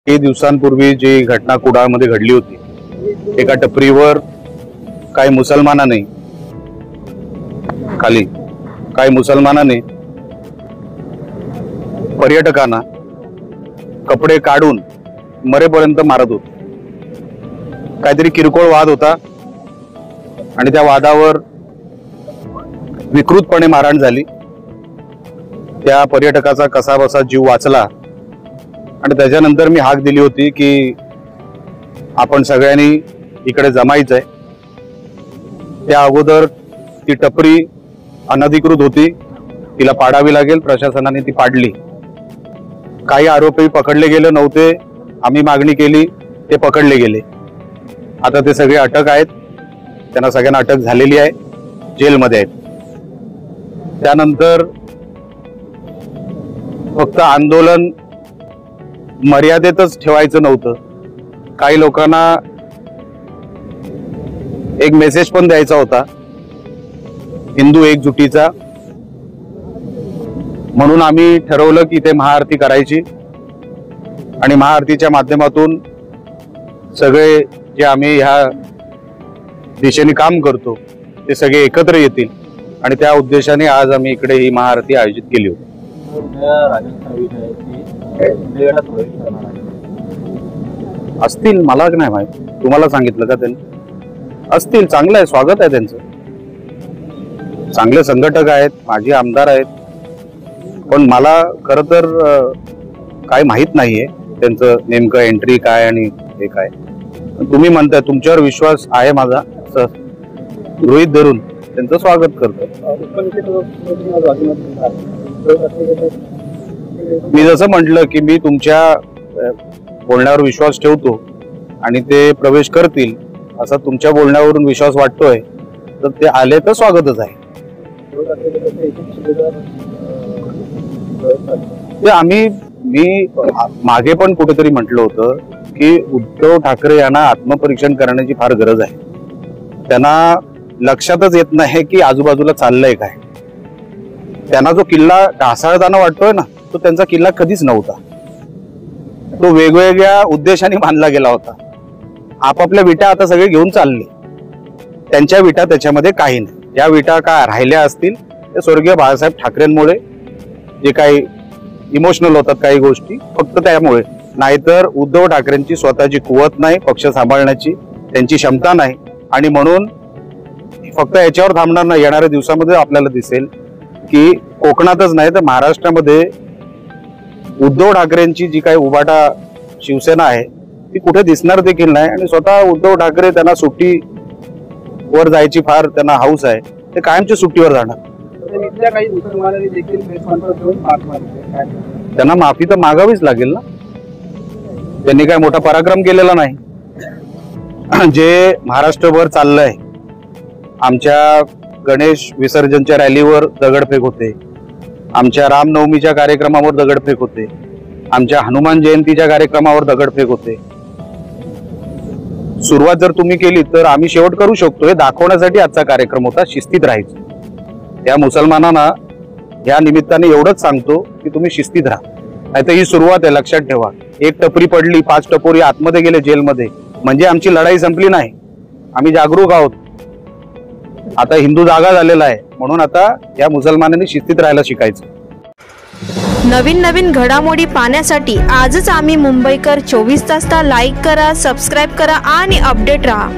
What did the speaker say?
काही दिवसांपूर्वी जी घटना कुडाळमध्ये घडली होती, एका टपरीवर काही मुसलमानाने पर्यटकांना कपडे काढून मरेपर्यंत मारत होते। काहीतरी किरकोळ वाद होता आणि त्या वादावर विकृतपणे मारहाण झाली। त्या पर्यटकाचा कसाबसा जीव वाचला आणि त्याच्यानंतर मी हाक दिली होती की आपण सगळ्यांनी इकडे जमायचं आहे। त्या अगोदर ती टपरी अनधिकृत होती, तिला पाडावी लागेल। प्रशासनाने ती पाडली। काही आरोपी पकडले गेले नव्हते, आम्ही मागणी केली, ते पकडले गेले। आता ते सगळे अटक आहेत, त्यांना सगळ्यांना अटक झालेली आहे, जेलमध्ये आहेत। त्यानंतर फक्त आंदोलन मर्यादेतच ठेवायचं नव्हतं, काही लोकांना एक मेसेज पण द्यायचा होता हिंदू एकजुटीचा। म्हणून आम्ही ठरवलं की ते महाआरती करायची आणि महाआरतीच्या माध्यमातून सगळे जे आम्ही ह्या दिशेने काम करतो ते सगळे एकत्र येतील आणि त्या उद्देशाने आज आम्ही इकडे ही महाआरती आयोजित केली होती। असतील, मला नाही माहिती, तुम्हाला सांगितलं का त्यांनी? असतील, चांगलं आहे, स्वागत आहे त्यांचं। चांगले संघटक आहेत, माजी आमदार आहेत, पण मला खरं तर काय माहित नाहीये त्यांचं नेमकं एंट्री काय आणि हे काय। तुम्ही म्हणताय, तुमच्यावर विश्वास आहे माझा, गृहीत धरून त्यांचं स्वागत करतो। मी जसं म्हटलं की मी तुमच्या बोलण्यावर विश्वास ठेवतो आणि ते प्रवेश करतील असा तुमच्या बोलण्यावरून विश्वास वाटतोय, तर ते आले तर स्वागतच आहे। मी मागे पण कुठेतरी म्हटलं होतं की उद्धव ठाकरे यांना आत्मपरीक्षण करण्याची फार गरज आहे। त्यांना लक्षातच येत नाही की आजूबाजूला चाललंय काय। त्यांना जो किल्ला ढासळताना वाटतोय ना, तो त्यांचा किल्ला कधीच नव्हता। तो वेगवेगळ्या उद्देशाने बांधला गेला होता। आपापल्या विटा आता सगळे घेऊन चालले, त्यांच्या विटा त्याच्यामध्ये काही नाही। या विटा काय राहिल्या असतील ते स्वर्गीय बाळासाहेब ठाकरेंमुळे, जे काही इमोशनल होतात काही गोष्टी, फक्त त्यामुळे। नाहीतर उद्धव ठाकरेंची स्वतःची कुवत नाही, पक्ष सांभाळण्याची त्यांची क्षमता नाही, आणि म्हणून फक्त याच्यावर थांबणार नाही। येणाऱ्या दिवसामध्ये आपल्याला दिसेल की कोकणातच नाही तर महाराष्ट्रामध्ये उद्धव ठाकरेंची जी काही उभाटा शिवसेना आहे ती कुठे दिसणार देखील नाही। आणि स्वतः उद्धव ठाकरे, त्यांना सुट्टीवर जायची फार त्यांना हौस आहे, ते कायमची सुट्टीवर जाणार। त्यांना माफी तर मागावीच लागेल ना, त्यांनी काय मोठा पराक्रम केलेला नाही। जे महाराष्ट्रभर चाललंय, आमच्या गणेश विसर्जनच्या रॅलीवर दगडफेक होते, आमच्या रामनवमीच्या कार्यक्रमावर दगडफेक होते, आमच्या हनुमान जयंतीच्या कार्यक्रमावर दगडफेक होते। सुरुवात जर तुम्ही केली तर आम्ही शेवट करू शकतो, हे दाखवण्यासाठी आजचा कार्यक्रम होता। शिस्तीत राहायचं। त्या मुसलमानांना या निमित्ताने एवढंच सांगतो की तुम्ही शिस्तीत राहा, नाहीतर ही सुरुवात आहे, लक्षात ठेवा। एक टपरी पडली, 5 टपोरी आतमध्ये गेले जेलमध्ये, म्हणजे आमची लढाई संपली नाही। आम्ही जागरूक आहोत, आता हिंदू जागा झालेला आहे, म्हणून आता या मुसलमानांनी शिस्तीत राहायला शिकायचं। नवीन घडामोडी पाहण्यासाठी आजच आम्ही मुंबईकर 24 तासला लाईक करा, सबस्क्राईब करा आणि अपडेट रहा।